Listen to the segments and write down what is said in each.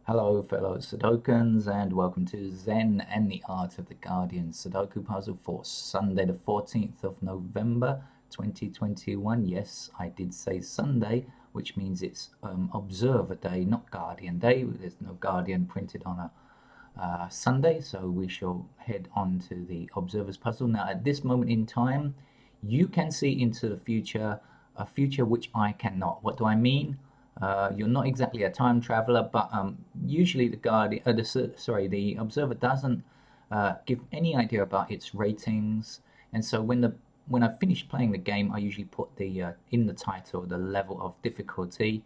Hello, fellow Sudokans, and welcome to Zen and the Art of the Guardian Sudoku puzzle for Sunday, the 14th of November 2021. Yes, I did say Sunday, which means it's Observer Day, not Guardian Day. There's no Guardian printed on a Sunday, so we shall head on to the Observer's puzzle. Now, at this moment in time, you can see into the future, a future which I cannot. What do I mean? You're not exactly a time traveler, but usually the observer doesn't give any idea about its ratings, and so when I finish playing the game, I usually put the in the title the level of difficulty.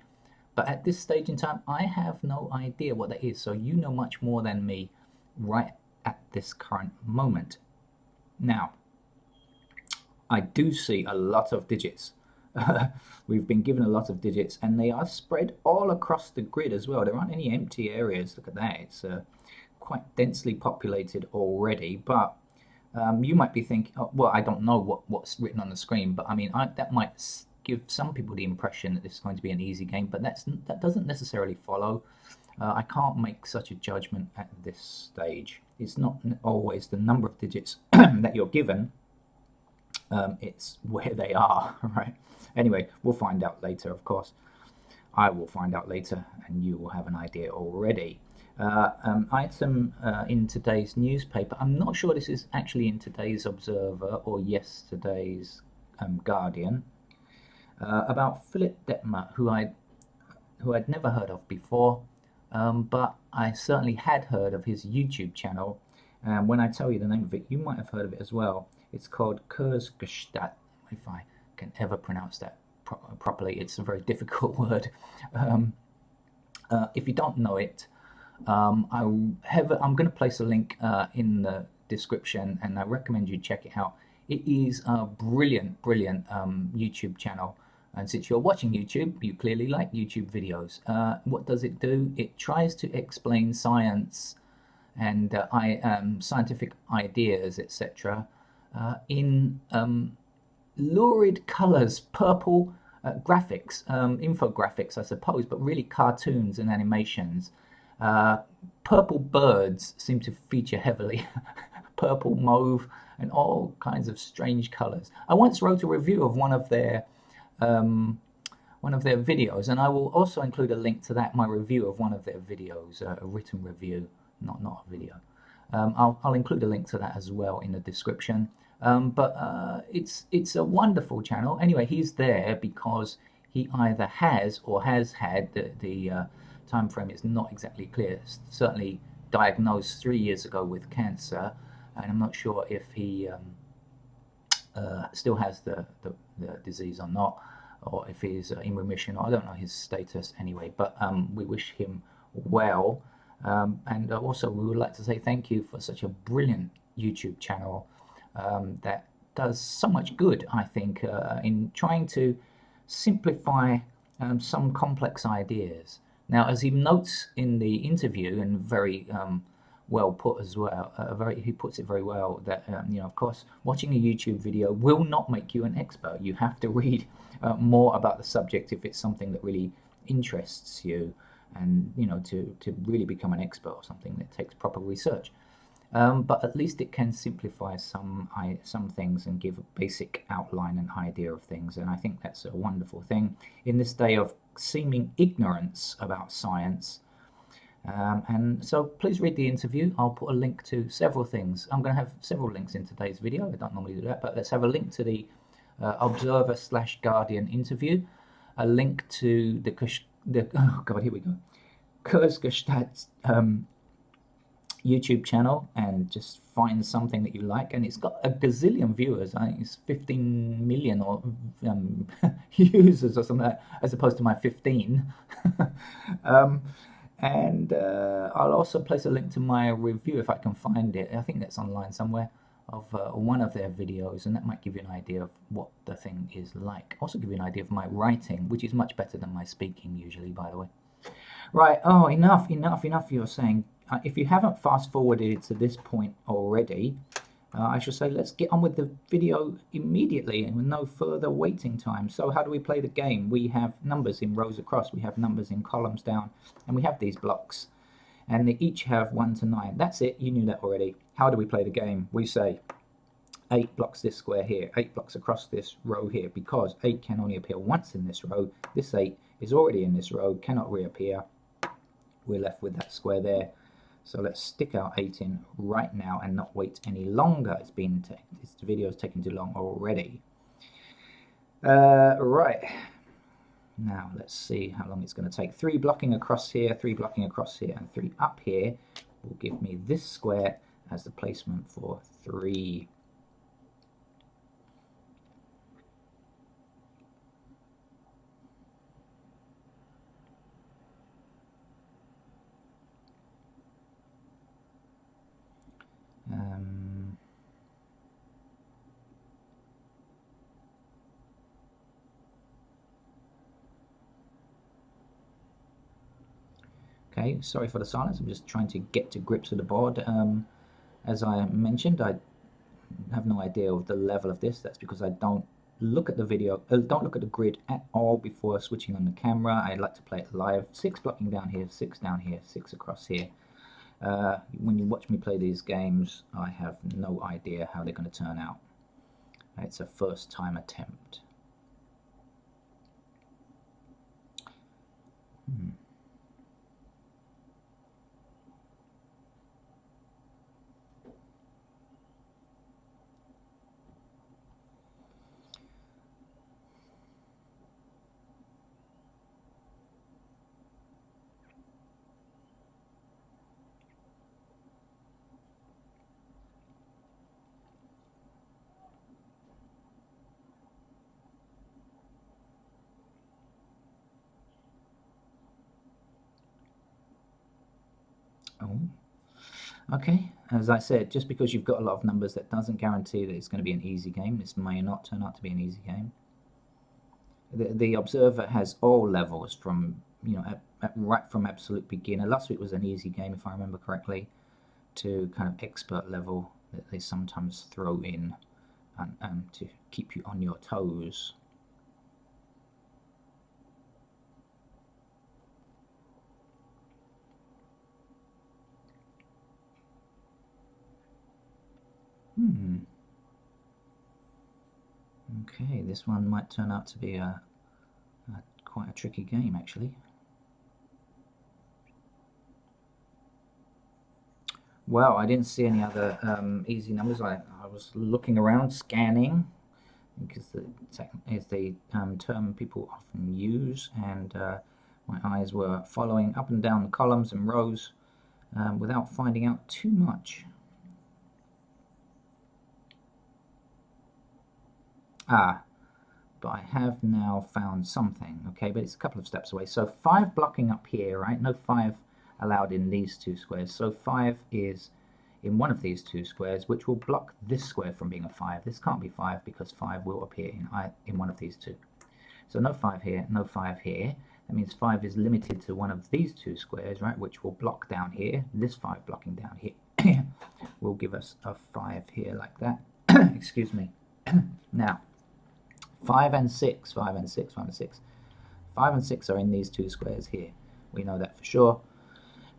But at this stage in time, I have no idea what that is. So you know much more than me right at this current moment. Now, I do see a lot of digits. We've been given a lot of digits, and they are spread all across the grid as well. There aren't any empty areas. Look at that. It's quite densely populated already. But you might be thinking, oh, well, I don't know what's written on the screen, but I mean, that might give some people the impression that this is going to be an easy game, but that doesn't necessarily follow. I can't make such a judgment at this stage. It's not always the number of digits that you're given, it's where they are, right? Anyway, we'll find out later, of course. I will find out later, and you will have an idea already. Item in today's newspaper. I'm not sure this is actually in today's Observer or yesterday's Guardian. About Philip Detmer, who I'd never heard of before, but I certainly had heard of his YouTube channel. And when I tell you the name of it, you might have heard of it as well. It's called Kurzgesagt, if I can ever pronounce that properly. It's a very difficult word. If you don't know it, I'm going to place a link in the description, and I recommend you check it out. It is a brilliant YouTube channel. And since you're watching YouTube, you clearly like YouTube videos. What does it do? It tries to explain science and scientific ideas, etc., in lurid colors, purple graphics, infographics, I suppose, but really cartoons and animations. Purple birds seem to feature heavily, purple, mauve, and all kinds of strange colors. I once wrote a review of one of their videos, and I will also include a link to that. My review of one of their videos, a written review, not a video. I'll include a link to that as well in the description. But it's a wonderful channel. Anyway, he's there because he either has or has had the time frame is not exactly clear. Certainly diagnosed 3 years ago with cancer, and I'm not sure if he still has the disease or not, or if he's in remission. I don't know his status anyway, but we wish him well. And also, we would like to say thank you for such a brilliant YouTube channel that does so much good, I think, in trying to simplify some complex ideas. Now, as he notes in the interview, and very well put as well, he puts it very well, that of course, watching a YouTube video will not make you an expert. You have to read more about the subject if it's something that really interests you, and to really become an expert or something that takes proper research. But at least it can simplify some things and give a basic outline and idea of things, and I think that's a wonderful thing in this day of seeming ignorance about science. And so please read the interview. I'll put a link to several things. I'm going to have several links in today's video. I don't normally do that, but let's have a link to the Observer/Guardian interview, a link to oh god, here we go, Kurzgesagt YouTube channel, and just find something that you like. And it's got a gazillion viewers. I think it's 15 million or users or something like that, as opposed to my 15. And I'll also place a link to my review if I can find it. I think that's online somewhere, of one of their videos, and that might give you an idea of what the thing is like. Also give you an idea of my writing, which is much better than my speaking usually, by the way. Right, oh, enough, you're saying. If you haven't fast forwarded it to this point already, I should say let's get on with the video immediately and with no further waiting time. So how do we play the game? We have numbers in rows across, we have numbers in columns down, and we have these blocks. And they each have 1 to 9. That's it, you knew that already. How do we play the game? We say 8 blocks this square here, 8 blocks across this row here, because 8 can only appear once in this row. This 8 is already in this row, cannot reappear. We're left with that square there. So let's stick our 8 in right now and not wait any longer. This video is taking too long already. Right. Now let's see how long it's going to take. 3 blocking across here, 3 blocking across here, and 3 up here will give me this square as the placement for 3. Okay, sorry for the silence. I'm just trying to get to grips with the board. As I mentioned, I have no idea of the level of this. That's because I don't look at the video, don't look at the grid at all before switching on the camera. I like to play it live. 6 blocking down here, 6 down here, 6 across here. When you watch me play these games, I have no idea how they're going to turn out. It's a first time attempt. Oh. Okay, as I said, just because you've got a lot of numbers, that doesn't guarantee that it's going to be an easy game. This may not turn out to be an easy game. The observer has all levels from, right from absolute beginner. Last week was an easy game, if I remember correctly, to kind of expert level that they sometimes throw in and to keep you on your toes. Okay, this one might turn out to be quite a tricky game, actually. Well, I didn't see any other easy numbers. I was looking around, scanning, because is the term people often use, and my eyes were following up and down the columns and rows without finding out too much. But I have now found something, okay, but it's a couple of steps away. So 5 blocking up here, right? No 5 allowed in these 2 squares. So 5 is in one of these 2 squares, which will block this square from being a 5. This can't be 5 because 5 will appear in one of these 2. So no 5 here, no 5 here. That means 5 is limited to one of these 2 squares, right, which will block down here. This 5 blocking down here will give us a 5 here like that. Excuse me. Now, 5 and 6, 5 and 6, 5 and 6. 5 and 6 are in these 2 squares here. We know that for sure.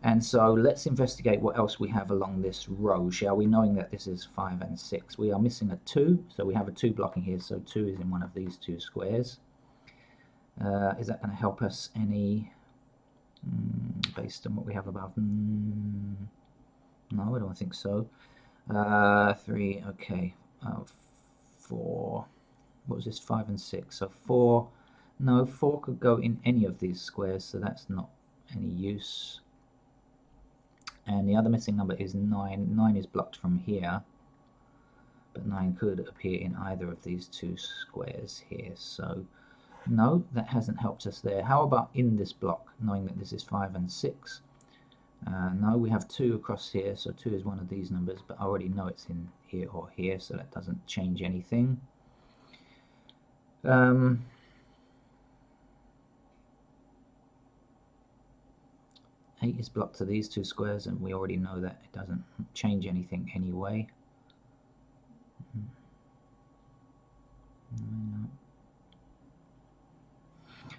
And so let's investigate what else we have along this row, shall we? Knowing that this is 5 and 6. We are missing a 2, so we have a 2 blocking here, so 2 is in one of these 2 squares. Is that going to help us any based on what we have above? No, I don't think so. 3, okay. 4. What was this? 5 and 6. So 4. No, 4 could go in any of these squares, so that's not any use. And the other missing number is 9. 9 is blocked from here, but 9 could appear in either of these 2 squares here. So no, that hasn't helped us there. How about in this block, knowing that this is 5 and 6? No, we have 2 across here, so 2 is one of these numbers, but I already know it's in here or here, so that doesn't change anything. 8 is blocked to these 2 squares, and we already know that it doesn't change anything anyway.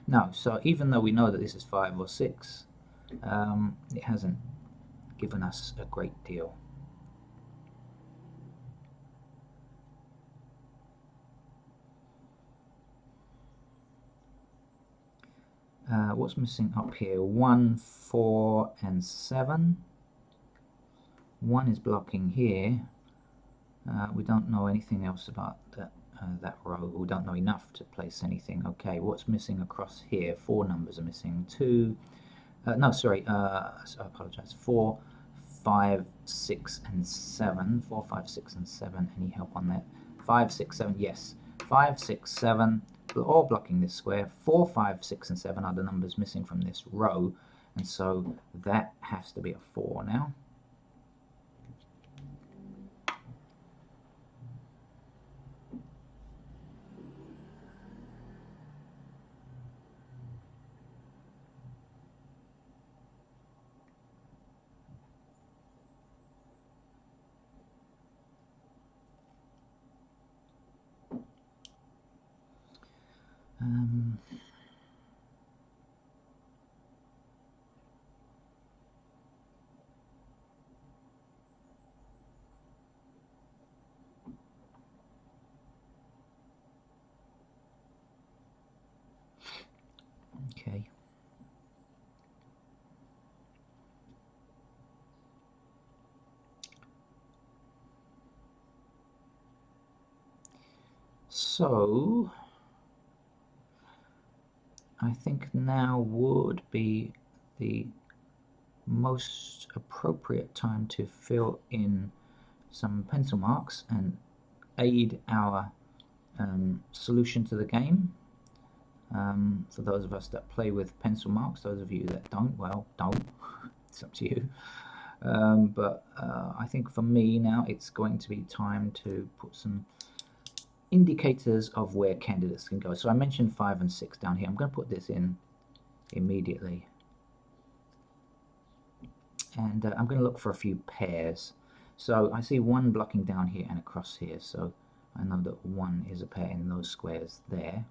No, so even though we know that this is 5 or 6, it hasn't given us a great deal. What's missing up here? 1, 4, and 7. 1 is blocking here. We don't know anything else about that row. We don't know enough to place anything. Okay, what's missing across here? 4 numbers are missing. 2. No, sorry. I apologize. 4, 5, 6, and 7. 4, 5, 6, and 7. Any help on that? 5, 6, 7. Yes. 5, 6, 7. All blocking this square. 4, 5, 6, and 7 are the numbers missing from this row, and so that has to be a 4 now. Okay. So I think now would be the most appropriate time to fill in some pencil marks and aid our solution to the game. For those of us that play with pencil marks, those of you that don't, well, don't. It's up to you. But I think for me now it's going to be time to put some indicators of where candidates can go. So I mentioned 5 and 6 down here. I'm going to put this in immediately. And I'm going to look for a few pairs. So I see 1 blocking down here and across here. So I know that 1 is a pair in those squares there.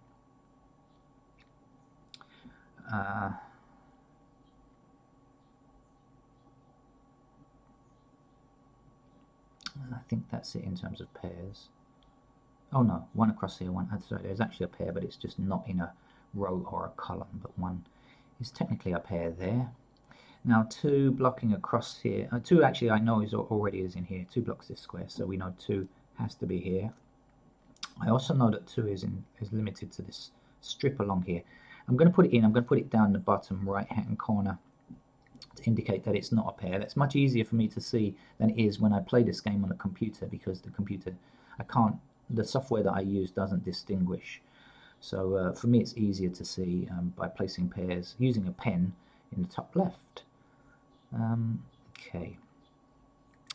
I think that's it in terms of pairs. Oh no, 1 across here, 1. Sorry, there's actually a pair, but it's just not in a row or a column. But 1 is technically a pair there. Now 2 blocking across here. 2 actually I know already is in here. 2 blocks this square, so we know 2 has to be here. I also know that 2 is limited to this strip along here. I'm going to put it in. I'm going to put it down the bottom right hand corner to indicate that it's not a pair. That's much easier for me to see than it is when I play this game on a computer, because the computer, the software that I use doesn't distinguish. So for me it's easier to see by placing pairs using a pen in the top left. Okay,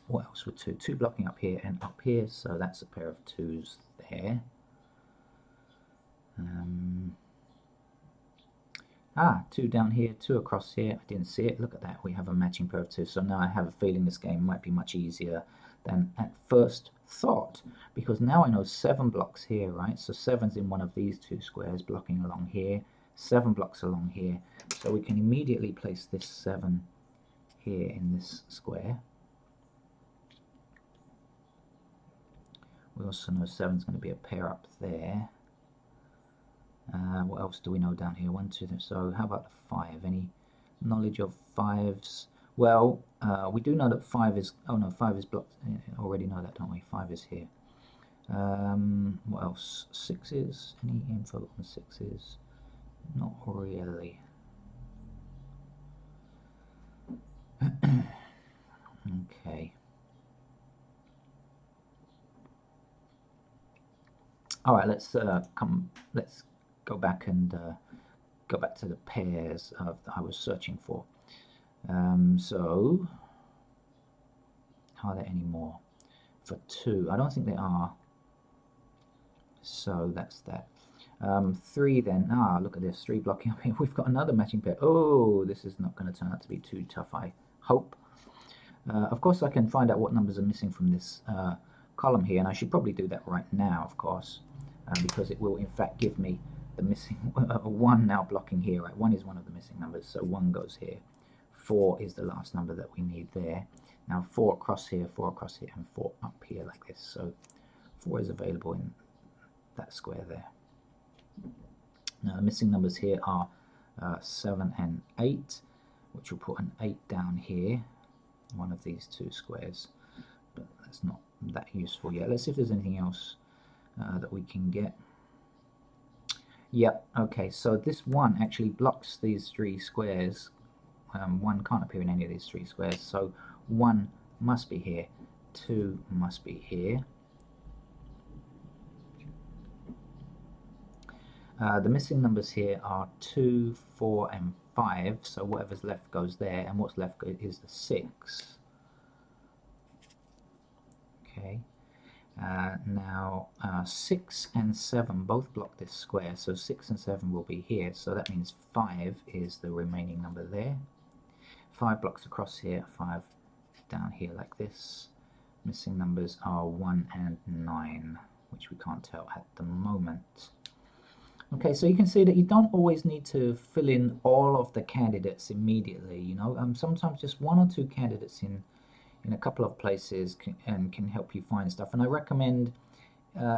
what else with 2? 2 blocking up here and up here, so that's a pair of 2s there. 2 down here, 2 across here. I didn't see it. Look at that. We have a matching pair of 2. So now I have a feeling this game might be much easier than at first thought, because now I know 7 blocks here, right? So 7's in one of these 2 squares blocking along here. 7 blocks along here. So we can immediately place this 7 here in this square. We also know 7's going to be a pair up there. What else do we know down here? 1, 2, 3. So how about the 5? Any knowledge of 5s? Well, we do know that 5 is... Oh no, 5 is blocked. Already know that, don't we? 5 is here. What else? 6s? Any info on 6s? Not really. Okay. All right, let's go back and go back to the pairs that I was searching for. So, are there any more? For 2, I don't think there are. So that's that. 3 then. Look at this. 3 blocking up here. We've got another matching pair. Oh, this is not going to turn out to be too tough, I hope. Of course, I can find out what numbers are missing from this column here, and I should probably do that right now, of course, because it will in fact give me the missing 1 now blocking here, right? 1 is one of the missing numbers, so 1 goes here. 4 is the last number that we need there. Now 4 across here, 4 across here, and 4 up here like this. So 4 is available in that square there. Now the missing numbers here are 7 and 8, which will put an 8 down here, one of these two squares, but that's not that useful yet. Let's see if there's anything else that we can get. Yep, okay, so this 1 actually blocks these 3 squares. 1 can't appear in any of these 3 squares, so 1 must be here, 2 must be here. The missing numbers here are 2, 4, and 5, so whatever's left goes there, and what's left is the 6. Okay. Now 6 and 7 both block this square, so 6 and 7 will be here, so that means 5 is the remaining number there. 5 blocks across here, 5 down here like this. Missing numbers are 1 and 9, which we can't tell at the moment. Okay, so you can see that you don't always need to fill in all of the candidates immediately, you know. Sometimes just 1 or 2 candidates in a couple of places can help you find stuff. And I recommend,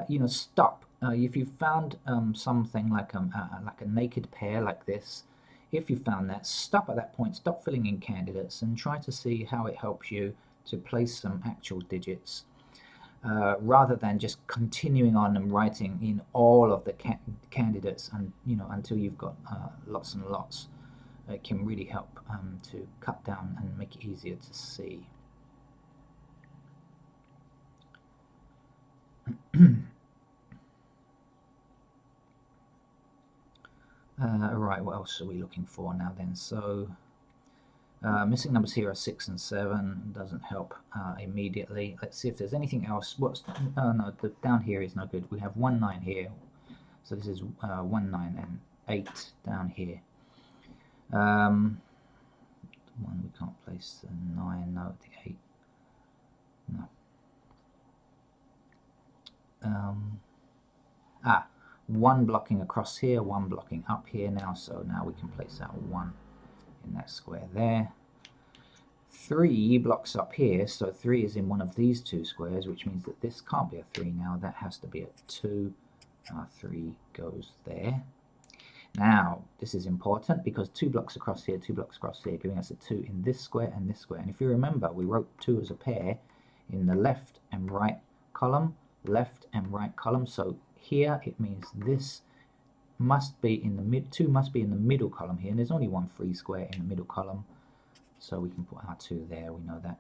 you know, stop. If you found something like a naked pair like this, if you found that, stop at that point, stop filling in candidates and try to see how it helps you to place some actual digits. Rather than just continuing on and writing in all of the candidates, and you know, until you've got lots and lots. It can really help to cut down and make it easier to see. Right, what else are we looking for now then? So missing numbers here are 6 and 7. Doesn't help immediately. Let's see if there's anything else. No, down here is no good. We have 1, 9 here, so this is 1, 9, and 8 down here. 1 we can't place, the 9, no, the 8, no. 1 blocking across here, 1 blocking up here now, so now we can place that 1 in that square there. 3 blocks up here, so 3 is in one of these 2 squares, which means that this can't be a 3 now, that has to be a 2. 3 goes there. Now this is important because 2 blocks across here, 2 blocks across here, giving us a 2 in this square and this square. And if you remember, we wrote 2 as a pair in the left and right column, left and right column. So here it means this must be in the 2 must be in the middle column here, and there's only 1 free square in the middle column, so we can put our 2 there. We know that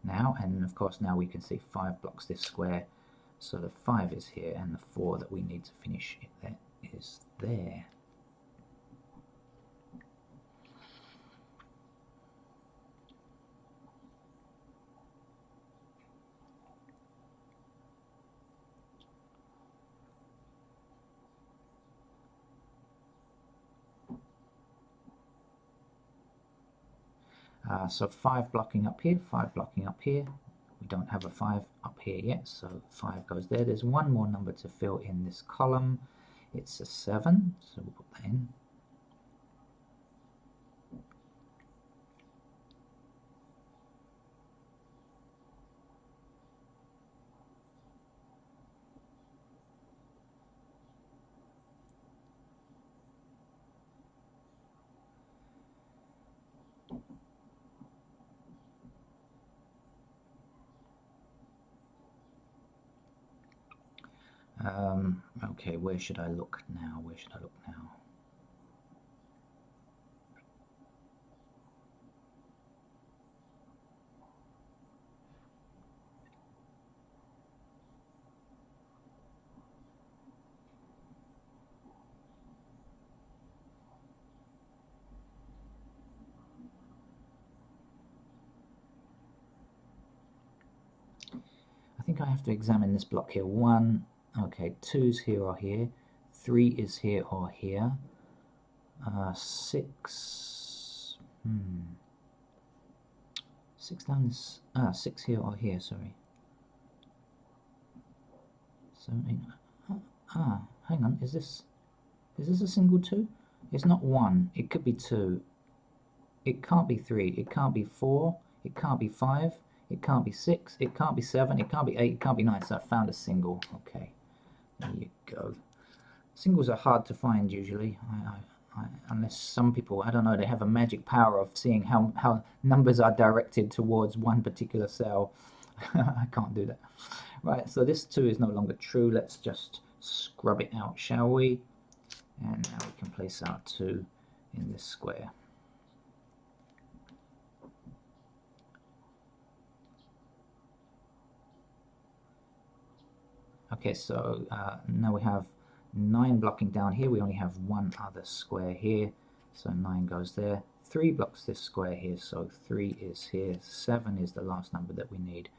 now, and of course now we can see 5 blocks this square, so the 5 is here, and the 4 that we need to finish it there is there. So 5 blocking up here, 5 blocking up here. We don't have a 5 up here yet, so 5 goes there. There's 1 more number to fill in this column. It's a 7, so we'll put that in. Okay, where should I look now? Where should I look now? I think I have to examine this block here. 1, okay, 2's here or here, 3 is here or here, 6, 6 down this, 6 here or here, sorry. 7, 8, hang on, is this a single 2? It's not 1, it could be 2. it can't be 3, it can't be 4, it can't be 5, it can't be 6, it can't be 7, it can't be 8, it can't be 9. So I found a single. Okay, there you go. Singles are hard to find usually, unless some people, I don't know, they have a magic power of seeing how numbers are directed towards one particular cell. I can't do that. Right, so this 2 is no longer true. Let's just scrub it out, shall we? And now we can place our 2 in this square. Okay, so now we have 9 blocking down here. We only have one other square here, so 9 goes there. 3 blocks this square here, so 3 is here. 7 is the last number that we need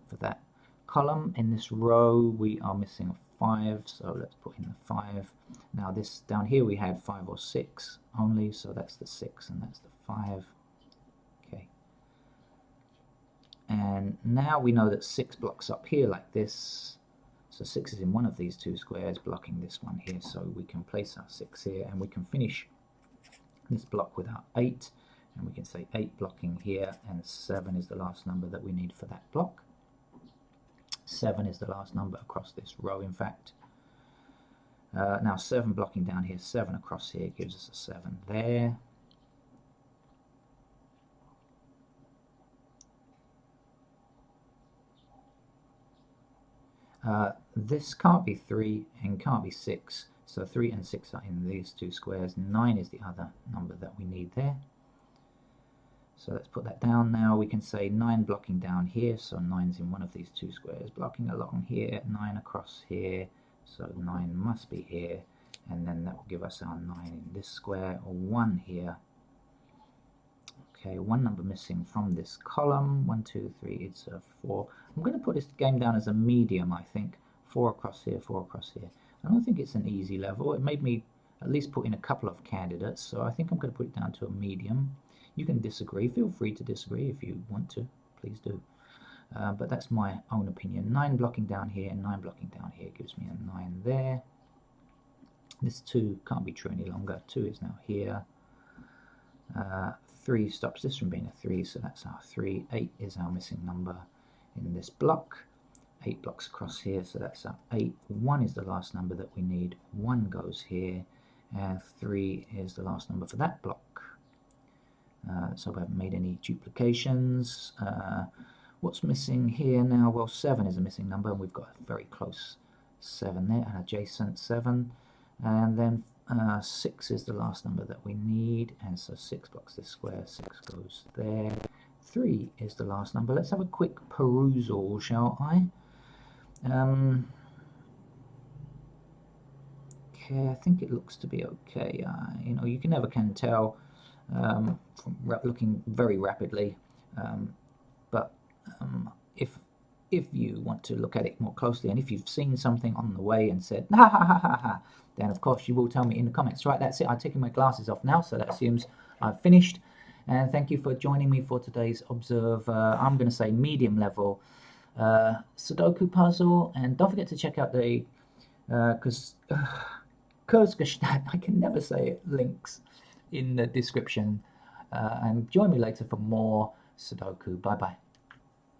for that column. In this row we are missing a 5, so let's put in the 5. Now this down here we had 5 or 6 only, so that's the 6 and that's the 5. Okay, and now we know that 6 blocks up here like this, so 6 is in one of these 2 squares blocking this one here, so we can place our 6 here and we can finish this block with our 8, and we can say 8 blocking here, and 7 is the last number that we need for that block. 7 is the last number across this row, in fact. Now 7 blocking down here, 7 across here gives us a 7 there. This can't be 3 and can't be 6, so 3 and 6 are in these 2 squares. 9 is the other number that we need there. So let's put that down. Now we can say 9 blocking down here, so 9's in one of these 2 squares, blocking along here, 9 across here, so 9 must be here, and then that will give us our 9 in this square, or 1 here. Okay, one number missing from this column. 1, 2, 3, it's a 4. I'm going to put this game down as a medium, I think. 4 across here, 4 across here. I don't think it's an easy level. It made me at least put in a couple of candidates, so I think I'm going to put it down to a medium. You can disagree. Feel free to disagree if you want to. Please do. But that's my own opinion. 9 blocking down here and 9 blocking down here gives me a 9 there. This 2 can't be true any longer. 2 is now here. 3 stops this from being a 3, so that's our 3. 8 is our missing number in this block. 8 blocks across here, so that's our 8. 1 is the last number that we need. 1 goes here, and 3 is the last number for that block. So we haven't made any duplications. What's missing here now? Well, 7 is a missing number, and we've got a very close 7 there, an adjacent 7. And then 6 is the last number that we need, and so 6 blocks this square, 6 goes there. 3 is the last number. Let's have a quick perusal, shall I? Okay, I think it looks to be okay. You know, you never can tell from looking very rapidly, but if you want to look at it more closely, and if you've seen something on the way and said ha ha ha ha ha, then of course you will tell me in the comments. Right, that's it. I'm taking my glasses off now, so that assumes I've finished. And thank you for joining me for today's Observe, I'm going to say medium level Sudoku puzzle. And don't forget to check out the Kurzgestalт, I can never say it, links in the description. And join me later for more Sudoku. Bye bye.